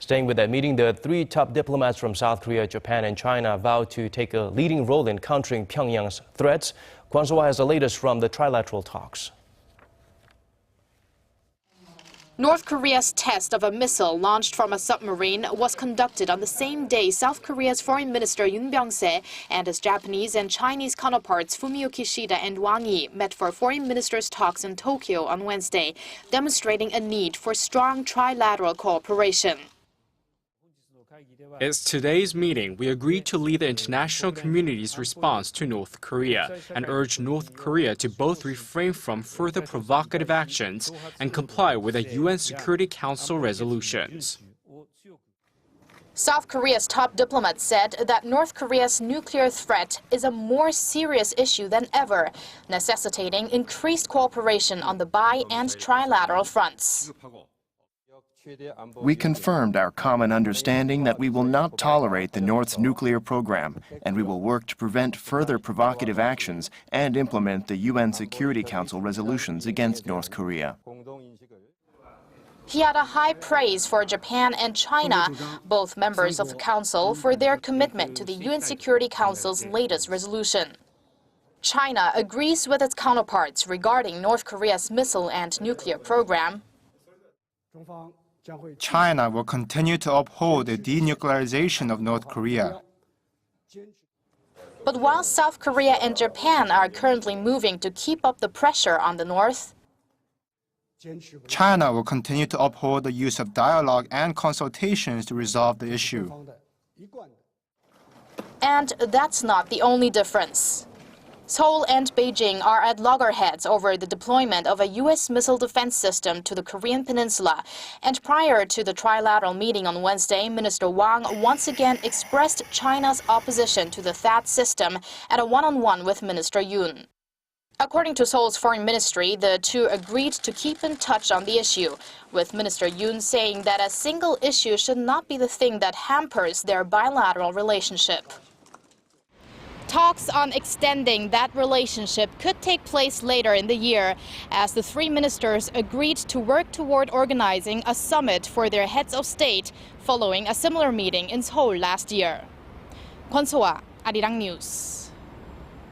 Staying with that meeting, the three top diplomats from South Korea, Japan, and China vowed to take a leading role in countering Pyongyang's threats. Kwon Soa has the latest from the trilateral talks. North Korea's test of a missile launched from a submarine was conducted on the same day South Korea's Foreign Minister Byung-se and his Japanese and Chinese counterparts Fumio, Kishida, and Wang met for foreign ministers' talks in Tokyo on Wednesday, demonstrating a need for strong trilateral cooperation. At today's meeting, we agreed to lead the international community's response to North Korea and urge North Korea to both refrain from further provocative actions and comply with the UN Security Council resolutions. South Korea's top diplomat said that North Korea's nuclear threat is a more serious issue than ever, necessitating increased cooperation on the bi- and trilateral fronts. We confirmed our common understanding that we will not tolerate the North's nuclear program, and we will work to prevent further provocative actions and implement the UN Security Council resolutions against North Korea. He had a high praise for Japan and China, both members of the Council, for their commitment to the UN Security Council's latest resolution. China agrees with its counterparts regarding North Korea's missile and nuclear program. China will continue to uphold the denuclearization of North Korea. But while South Korea and Japan are currently moving to keep up the pressure on the North, China will continue to uphold the use of dialogue and consultations to resolve the issue. and that's not the only difference. Seoul and Beijing are at loggerheads over the deployment of a U.S. missile defense system to the Korean peninsula. And prior to the trilateral meeting on Wednesday, Minister Wang once again expressed China's opposition to the THAAD system at a one-on-one with Minister Yoon. According to Seoul's foreign ministry, the two agreed to keep in touch on the issue, with Minister Yoon saying that a single issue should not be the thing that hampers their bilateral relationship. Talks on extending that relationship could take place later in the year, as the three ministers agreed to work toward organizing a summit for their heads of state following a similar meeting in Seoul last year. Kwon Soa, Arirang News.